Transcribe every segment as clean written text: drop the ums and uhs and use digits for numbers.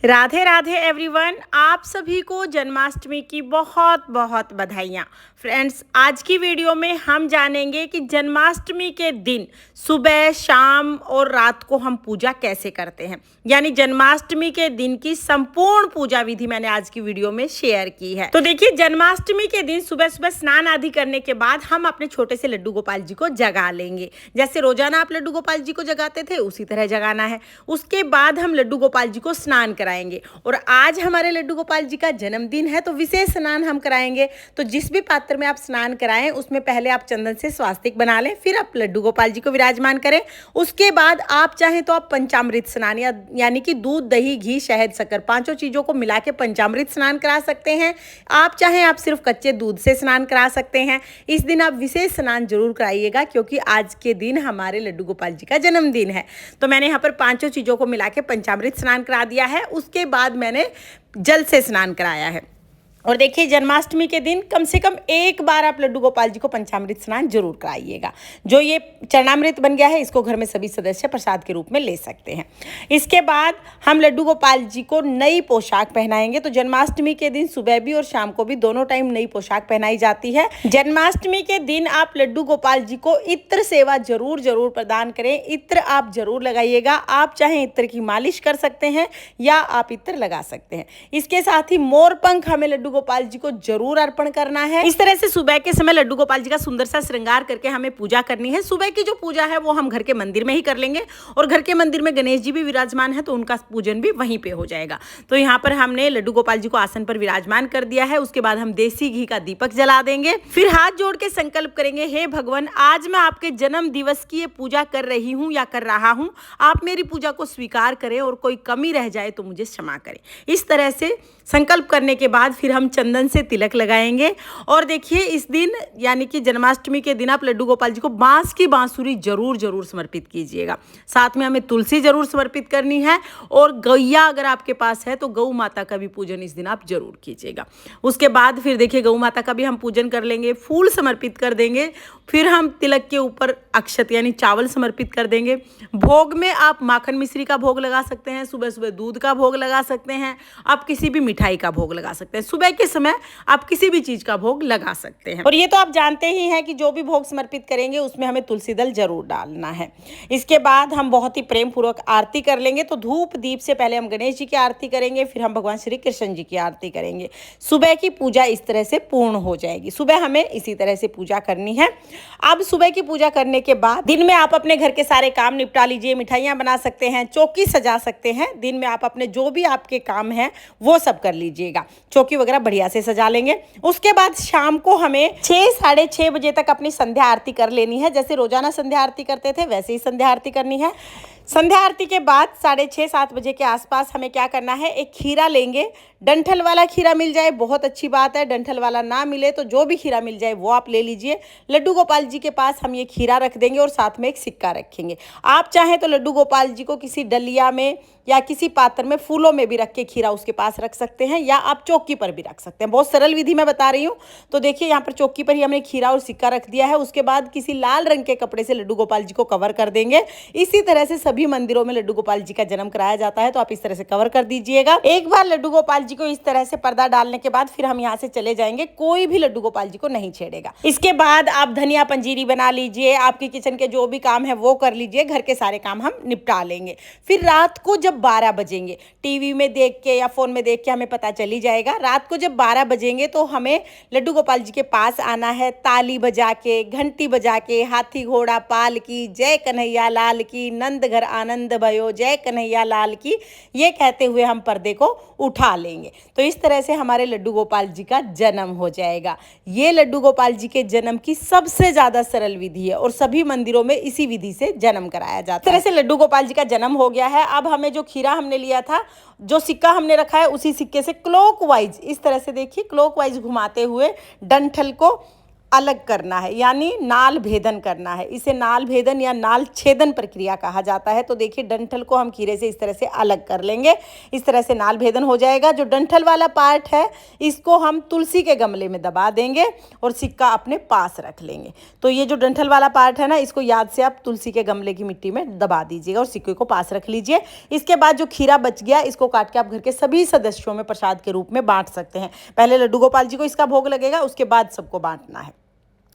Radhe Radhe everyone, आप सभी को जन्माष्टमी की बहुत बहुत बधाइयाँ। फ्रेंड्स, आज की वीडियो में हम जानेंगे कि जन्माष्टमी के दिन सुबह, शाम और रात को हम पूजा कैसे करते हैं। यानी जन्माष्टमी के दिन की संपूर्ण पूजा विधि मैंने आज की वीडियो में शेयर की है। तो देखिए, जन्माष्टमी के दिन सुबह सुबह स्नान आदि करने के बाद हम अपने छोटे से लड्डू गोपाल जी को जगा लेंगे। जैसे रोजाना आप लड्डू गोपाल जी को जगाते थे, उसी तरह जगाना है। उसके बाद हम लड्डू गोपाल जी को स्नान कराएंगे। और आज हमारे लड्डू गोपाल जी का जन्मदिन है, तो विशेष स्नान हम कराएंगे। तो जिस भी पात्र में आप स्नान कराएं, उसमें पहले आप चंदन से स्वास्तिक बना लें, फिर आप लड्डू गोपाल जी को विराजमान करें। उसके बाद आप चाहें तो आप पंचामृत स्नान यानी कि दूध, दही, घी, शहद, शक्कर, पांचों चीजों को मिला के पंचामृत स्नान करा सकते हैं। आप चाहें आप सिर्फ कच्चे दूध से स्नान करा सकते हैं। इस दिन आप विशेष स्नान जरूर कराइएगा, क्योंकि आज के दिन हमारे लड्डू गोपाल जी का जन्मदिन है। तो मैंने यहाँ पर पांचों चीजों को मिला के पंचामृत स्नान करा दिया है। उसके बाद मैंने जल से स्नान कराया है। और देखिए, जन्माष्टमी के दिन कम से कम एक बार आप लड्डू गोपाल जी को पंचामृत स्नान जरूर कराइएगा। जो ये चरणामृत बन गया है, इसको घर में सभी सदस्य प्रसाद के रूप में ले सकते हैं। इसके बाद हम लड्डू गोपाल जी को नई पोशाक पहनाएंगे। तो जन्माष्टमी के दिन सुबह भी और शाम को भी दोनों टाइम नई पोशाक पहनाई जाती है। जन्माष्टमी के दिन आप लड्डू गोपाल जी को इत्र सेवा जरूर प्रदान करें। इत्र आप जरूर लगाइएगा। आप चाहें इत्र की मालिश कर सकते हैं या आप इत्र लगा सकते हैं। इसके साथ ही मोर पंख हमें लड्डू गोपाल जी को जरूर अर्पण करना है। इस तरह से सुबह के समय लड्डू गोपाल जी का सुंदर सा श्रृंगार करके हमें पूजा करनी है। सुबह की जो पूजा है वो हम घर के मंदिर में ही कर लेंगे, और घर के मंदिर में गणेश जी भी विराजमान है, तो उनका पूजन भी वहीं पे हो जाएगा। तो यहाँ पर हमने लड्डू गोपाल जी को आसन पर विराजमान कर दिया है। उसके बाद हम देसी घी का दीपक जला देंगे। फिर हाथ जोड़ के संकल्प करेंगे, हे भगवान, आज मैं आपके जन्म दिवस की ये पूजा कर रही हूँ या कर रहा हूँ। आप मेरी पूजा को स्वीकार करें और कोई कमी रह जाए तो मुझे क्षमा करें। इस तरह से संकल्प करने के बाद फिर हम चंदन से तिलक लगाएंगे। और देखिए, इस दिन यानी कि जन्माष्टमी के दिन आप लड्डू गोपाल जी को बांस की बांसुरी जरूर समर्पित कीजिएगा। साथ में हमें तुलसी जरूर समर्पित करनी है, और गैया अगर आपके पास है तो गौ माता का भी पूजन इस दिन आप जरूर कीजिएगा। उसके बाद फिर देखिए, गौ माता का भी हम पूजन कर लेंगे, फूल समर्पित कर देंगे। फिर हम तिलक के ऊपर अक्षत यानी चावल समर्पित कर देंगे। भोग में आप माखन मिश्री का भोग लगा सकते हैं, सुबह सुबह दूध का भोग लगा सकते हैं, आप किसी भी मिठाई का भोग लगा सकते हैं। सुबह के समय आप किसी भी चीज का भोग लगा सकते हैं। और ये तो आप जानते ही हैं कि जो भी भोग समर्पित करेंगे उसमें हमें तुलसी दल जरूर डालना है। इसके बाद हम बहुत ही प्रेम पूर्वक आरती कर लेंगे। तो धूप दीप से पहले हम गणेश जी की आरती करेंगे, फिर हम भगवान श्री कृष्ण जी की आरती करेंगे। सुबह की पूजा इस तरह से पूर्ण हो जाएगी। सुबह हमें इसी तरह से पूजा करनी है। अब सुबह की पूजा करने के बाद दिन में आप अपने घर के सारे काम निपटा लीजिए। मिठाइयाँ बना सकते हैं, चौकी सजा सकते हैं। दिन में आप अपने जो भी आपके काम हैं वो सब कर लीजिएगा। चौकी वगैरह बढ़िया से सजा लेंगे। उसके बाद शाम को हमें 6 साढ़े 6 बजे तक अपनी संध्या आरती कर लेनी है। जैसे रोजाना संध्या आरती करते थे वैसे ही संध्या आरती करनी है। संध्या आरती के बाद 6:30-7 बजे के आसपास हमें क्या करना है, एक खीरा लेंगे। डंठल वाला खीरा मिल जाए बहुत अच्छी बात है, डंठल वाला ना मिले तो जो भी खीरा मिल जाए वो आप ले लीजिए। लड्डू गोपाल जी के पास हम ये खीरा रख देंगे और साथ में एक सिक्का रखेंगे। आप चाहें तो लड्डू गोपाल जी को किसी डलिया में या किसी पात्र में फूलों में भी रख के खीरा उसके पास रख सकते हैं, या आप चौकी पर भी रख सकते हैं। बहुत सरल विधि मैं बता रही हूँ। तो देखिए, यहाँ पर चौकी पर ही हमने खीरा और सिक्का रख दिया है। उसके बाद किसी लाल रंग के कपड़े से लड्डू गोपाल जी को कवर कर देंगे। इसी तरह से सभी मंदिरों में लड्डू गोपाल जी का जन्म कराया जाता है, तो आप इस तरह से कवर कर दीजिएगा। एक बार लड्डू गोपाल जी को इस तरह से पर्दा डालने के बाद फिर हम यहाँ से चले जाएंगे। कोई भी लड्डू गोपाल जी को नहीं छेड़ेगा। इसके बाद आप धनिया पंजीरी बना लीजिए, आपके किचन के जो भी काम है वो कर लीजिए। घर के सारे काम हम निपटा लेंगे। फिर रात को जब 12 बजेंगे, टीवी में देख के या फोन में देख के हमें पता चल ही जाएगा। रात को जब 12 बजेंगे तो हमें लड्डू गोपाल जी के पास आना है। ताली बजा के, घंटी बजा के, हाथी घोड़ा पाल की, जय कन्हैया लाल की, नंद घर आनंद भयो, जय कन्हैया लाल की, ये कहते हुए हम पर्दे को उठा लेंगे। तो इस तरह से हमारे लड्डू गोपाल जी का जन्म हो जाएगा। ये लड्डू गोपाल जी के जन्म की सबसे ज्यादा सरल विधि है, और सभी मंदिरों में इसी विधि से जन्म कराया जाता है। इस तरह से लड्डू गोपाल जी का जन्म हो गया है। अब हमें जो खीरा हमने लिया था, जो सिक्का हमने रखा है, उसी सिक्के से क्लॉकवाइज इस तरह से देखिए, क्लॉकवाइज घुमाते हुए डंठल को अलग करना है, यानी नाल भेदन करना है। इसे नाल भेदन या नाल छेदन प्रक्रिया कहा जाता है। तो देखिए डंठल को हम खीरे से इस तरह से अलग कर लेंगे, इस तरह से नाल भेदन हो जाएगा। जो डंठल वाला पार्ट है इसको हम तुलसी के गमले में दबा देंगे और सिक्का अपने पास रख लेंगे। तो ये जो डंठल वाला पार्ट है ना, इसको याद से आप तुलसी के गमले की मिट्टी में दबा दीजिएगा और सिक्के को पास रख लीजिए। इसके बाद जो खीरा बच गया इसको काट के आप घर के सभी सदस्यों में प्रसाद के रूप में बांट सकते हैं। पहले लड्डू गोपाल जी को इसका भोग लगेगा, उसके बाद सबको बांटना है।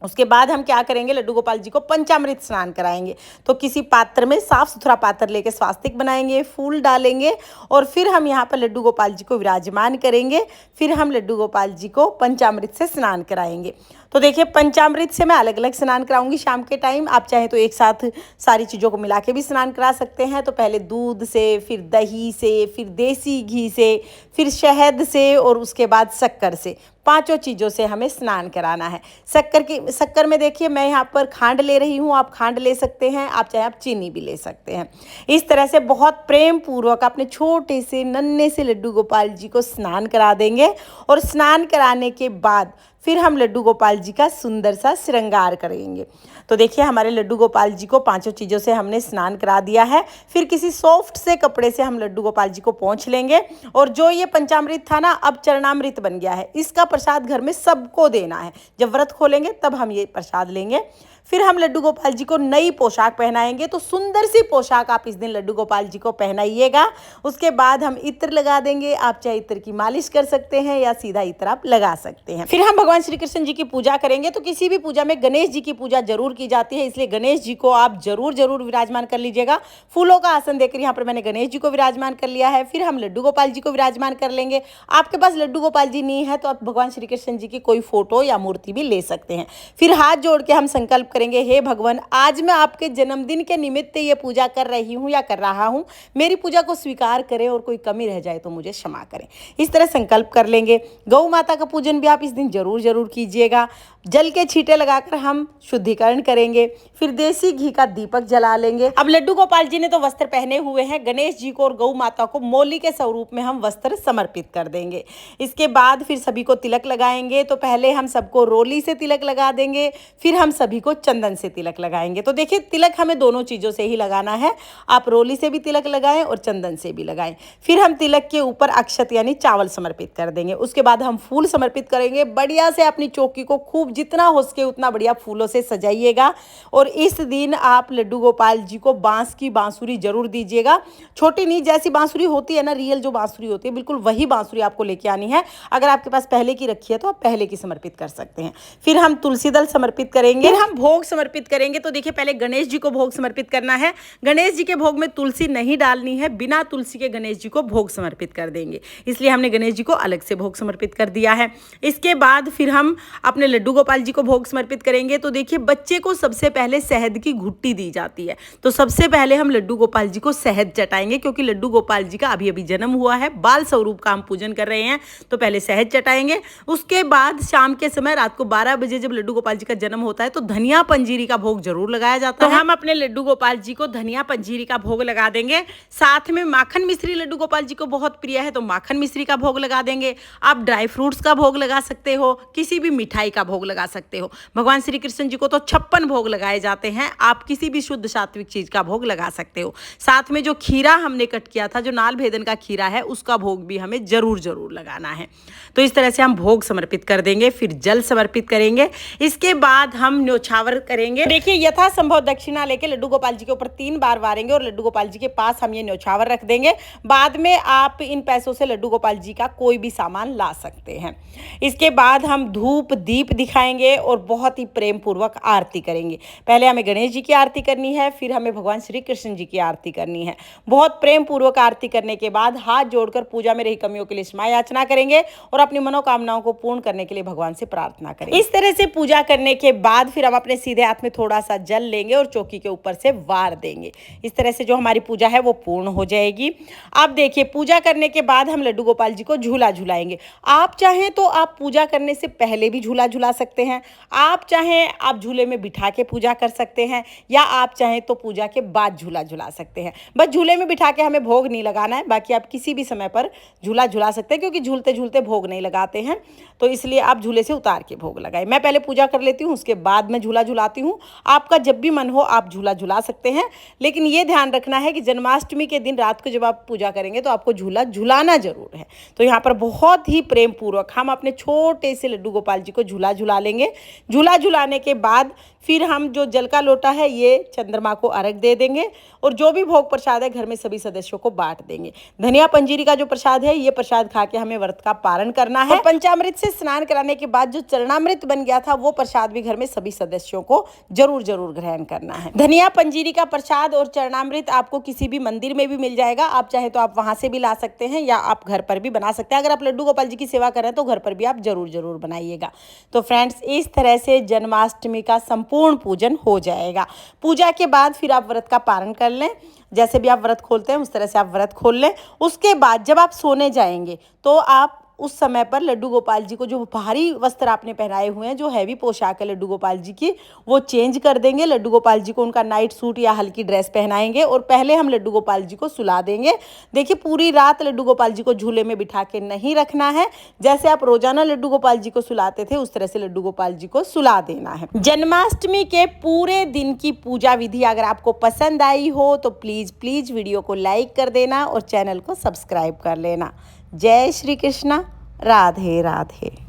उसके बाद हम क्या करेंगे, लड्डू गोपाल जी को पंचामृत स्नान कराएंगे। तो किसी पात्र में साफ सुथरा पात्र लेके स्वास्तिक बनाएंगे, फूल डालेंगे और फिर हम यहाँ पर लड्डू गोपाल जी को विराजमान करेंगे। फिर हम लड्डू गोपाल जी को पंचामृत से स्नान कराएंगे। तो देखिए पंचामृत से मैं अलग अलग स्नान कराऊंगी शाम के टाइम। आप चाहें तो एक साथ सारी चीज़ों को मिला के भी स्नान करा सकते हैं। तो पहले दूध से, फिर दही से, फिर देसी घी से, फिर शहद से और उसके बाद शक्कर से, पांचों चीज़ों से हमें स्नान कराना है। शक्कर में देखिए मैं यहाँ पर खांड ले रही हूँ, आप खांड ले सकते हैं, आप चाहे आप चीनी भी ले सकते हैं। इस तरह से बहुत प्रेम पूर्वक अपने छोटे से नन्हे से लड्डू गोपाल जी को स्नान करा देंगे और स्नान कराने के बाद फिर हम लड्डू गोपाल जी का सुंदर सा श्रृंगार करेंगे। तो देखिए हमारे लड्डू गोपाल जी को पांचों चीज़ों से हमने स्नान करा दिया है। फिर किसी सॉफ्ट से कपड़े से हम लड्डू गोपाल जी को पोंछ लेंगे और जो ये पंचामृत था ना, अब चरणामृत बन गया है। इसका प्रसाद घर में सबको देना है। जब व्रत खोलेंगे तब हम ये प्रसाद लेंगे। फिर हम लड्डू गोपाल जी को नई पोशाक पहनाएंगे। तो सुंदर सी पोशाक आप इस दिन लड्डू गोपाल जी को पहनाइएगा। उसके बाद हम इत्र लगा देंगे। आप चाहे इत्र की मालिश कर सकते हैं या सीधा इत्र आप लगा सकते हैं। फिर हम भगवान श्री कृष्ण जी की पूजा करेंगे। तो किसी भी पूजा में गणेश जी की पूजा जरूर की जाती है, इसलिए गणेश जी को आप जरूर विराजमान कर लीजिएगा। फूलों का आसन देकर यहाँ पर मैंने गणेश जी को विराजमान कर लिया है। फिर हम लड्डू गोपाल जी को विराजमान कर लेंगे। आपके पास लड्डू गोपाल जी नहीं है तो आप भगवान श्री कृष्ण जी की कोई फोटो या मूर्ति भी ले सकते हैं। फिर हाथ जोड़ के हम संकल्प करेंगे, हे भगवान, आज मैं आपके जन्मदिन के निमित्त ये पूजा कर रही हूँ या कर रहा हूँ, मेरी पूजा को स्वीकार करें और कोई कमी रह जाए तो मुझे क्षमा करें। इस तरह संकल्प कर लेंगे। गौ माता का पूजन भी आप इस दिन जरूर कीजिएगा। जल के छींटे लगाकर हम शुद्धिकरण करेंगे। फिर देसी घी का दीपक जला लेंगे। अब लड्डू गोपाल जी ने तो वस्त्र पहने हुए हैं, गणेश जी को और गौ माता को मौली के स्वरूप में हम वस्त्र समर्पित कर देंगे। इसके बाद फिर सभी को तिलक लगाएंगे। तो पहले हम सबको रोली से तिलक लगा देंगे, फिर हम सभी को चंदन से तिलक लगाएंगे। तो देखिए तिलक हमें दोनों चीज़ों से ही लगाना है। आप रोली से भी तिलक लगाएं और चंदन से भी लगाएं। फिर हम तिलक के ऊपर अक्षत यानी चावल समर्पित कर देंगे। उसके बाद हम फूल समर्पित करेंगे। बढ़िया से अपनी चौकी को खूब जितना हो सके उतना बढ़िया फूलों से सजाइएगा। और इस दिन आप लड्डू गोपाल जी को बांस की बांसुरी जरूर दीजिएगा। छोटी नहीं, जैसी बांसुरी होती है ना, रियल जो बांसुरी होती है, बिल्कुल वही बांसुरी आपको लेके आनी है। अगर आपके पास पहले की रखी है तो आप पहले की समर्पित कर सकते हैं। फिर हम तुलसी दल समर्पित करेंगे। फिर हम भोग समर्पित करेंगे। तो देखिए पहले गणेश जी को भोग समर्पित करना है। गणेश जी के भोग में तुलसी नहीं डालनी है, बिना तुलसी के गणेश जी को भोग समर्पित कर देंगे, इसलिए हमने गणेश जी को अलग से भोग समर्पित कर दिया है। इसके बाद फिर हम अपने लड्डू गोपाल जी को भोग समर्पित करेंगे। तो देखिए बच्चे को सबसे पहले शहद की घुट्टी दी जाती है। तो सबसे पहले हम लड्डू गोपाल जी को शहद चटाएंगे, क्योंकि लड्डू गोपाल जी का अभी जन्म हुआ है, बाल स्वरूप का हम पूजन कर रहे हैं। तो पहले शहद चटाएंगे। उसके बाद शाम के समय रात को 12 बजे जब लड्डू गोपाल जी का जन्म होता है तो धनिया पंजीरी का भोग जरूर लगाया जाता है। तो हम अपने लड्डू गोपाल जी को धनिया पंजीरी का भोग लगा देंगे। साथ में माखन मिश्री लड्डू गोपाल जी को बहुत प्रिय है, तो माखन मिश्री का भोग लगा देंगे। आप ड्राई फ्रूट्स का भोग लगा सकते हो, किसी भी मिठाई का भोग लगा सकते हो। भगवान श्री कृष्ण जी को तो 56 भोग लगाए जाते हैं, आप किसी भी शुद्ध सात्विक चीज का भोग लगा सकते हो। साथ में जो खीरा हमने कट किया था, जो नाल भेदन का खीरा है, उसका भोग भी हमें जरूर लगाना है। तो इस तरह से हम भोग समर्पित कर देंगे। फिर जल समर्पित करेंगे। इसके बाद हम न्योछावर करेंगे। देखिए यथासंभव दक्षिणा लेके लड्डू गोपाल जी के ऊपर 3 बार वारेंगे और लड्डू गोपाल जी के पास हम ये न्योछावर रख देंगे। बाद में आप इन पैसों से लड्डू गोपाल जी का कोई भी सामान ला सकते हैं। इसके बाद हम धूप दीप दिखाएंगे और बहुत ही प्रेम पूर्वक आरती करेंगे। पहले हमें गणेश जी की आरती करनी है, फिर हमें भगवान श्री कृष्ण जी की आरती करनी है। बहुत प्रेम पूर्वक आरती करने के बाद हाथ जोड़कर पूजा में रही कमियों के लिए क्षमा याचना करेंगे और अपनी मनोकामनाओं को पूर्ण करने के लिए भगवान से प्रार्थना करेंगे। इस तरह से पूजा करने के बाद फिर हम अपने सीधे हाथ में थोड़ा सा जल लेंगे और चौकी के ऊपर से वार देंगे। इस तरह से जो हमारी पूजा है वो पूर्ण हो जाएगी। अब देखिए, पूजा करने के बाद हम लड्डू गोपाल जी को झूला झुलाएंगे। आप चाहें तो आप पूजा करने से पहले भी झूला झुला सकते हैं, आप चाहें आप झूले में बिठा के पूजा कर सकते हैं, या आप चाहें तो पूजा के बाद झूला झुला सकते हैं। बस झूले में बिठा के हमें भोग नहीं लगाना है, बाकी आप किसी भी समय पर झूला झुला सकते हैं, क्योंकि झूलते झूलते भोग नहीं लगाते हैं, तो इसलिए आप झूले से उतार के भोग लगाए। मैं पहले पूजा कर लेती हूँ, उसके बाद मैं झूला झुलाती हूँ। आपका जब भी मन हो आप झूला झुला सकते हैं, लेकिन ये ध्यान रखना है कि जन्माष्टमी के दिन रात को जब आप पूजा करेंगे तो आपको झूला झुलाना जरूर है। तो यहाँ पर बहुत ही प्रेम पूर्वक हम अपने छोटे से लड्डू गोपाल जी को झूला झुला लेंगे। झूला झुलाने के बाद फिर हम जो जल का लोटा है ये चंद्रमा को अर्घ दे देंगे, और जो भी भोग प्रसाद है घर में सभी सदस्यों को बांट देंगे। धनिया पंजीरी का जो प्रसाद है ये प्रसाद खा के हमें व्रत का पारण करना है। और पंचामृत से स्नान कराने के बाद जो चरणामृत बन गया था वो प्रसाद भी घर में सभी सदस्यों को जरूर जरूर ग्रहण करना है। धनिया पंजीरी का प्रसाद और चरणामृत आपको किसी भी मंदिर में भी मिल जाएगा, आप चाहे तो आप वहां से भी ला सकते हैं, या आप घर पर भी बना सकते हैं। अगर आप लड्डू गोपाल जी की सेवा कर रहे हैं तो घर पर भी आप जरूर जरूर बनाइएगा। तो फ्रेंड्स, इस तरह से जन्माष्टमी का संपूर्ण पूजन हो जाएगा। पूजा के बाद फिर आप व्रत का पारण कर लें, जैसे भी आप व्रत खोलते हैं उस तरह से आप व्रत खोल लें। उसके बाद जब आप सोने जाएंगे तो आप उस समय पर लड्डू गोपाल जी को जो भारी वस्त्र आपने पहनाए हुए हैं, जो हैवी पोशाक है लड्डू गोपाल जी की, वो चेंज कर देंगे। लड्डू गोपाल जी को उनका नाइट सूट या हल्की ड्रेस पहनाएंगे, और पहले हम लड्डू गोपाल जी को सुला देंगे। देखिए, पूरी रात लड्डू गोपाल जी को झूले में बिठा के नहीं रखना है। जैसे आप रोजाना लड्डू गोपाल जी को सुलाते थे उस तरह से लड्डू गोपाल जी को सुला देना है। जन्माष्टमी के पूरे दिन की पूजा विधि अगर आपको पसंद आई हो तो प्लीज प्लीज वीडियो को लाइक कर देना और चैनल को सब्सक्राइब कर लेना। जय श्री कृष्णा, राधे राधे।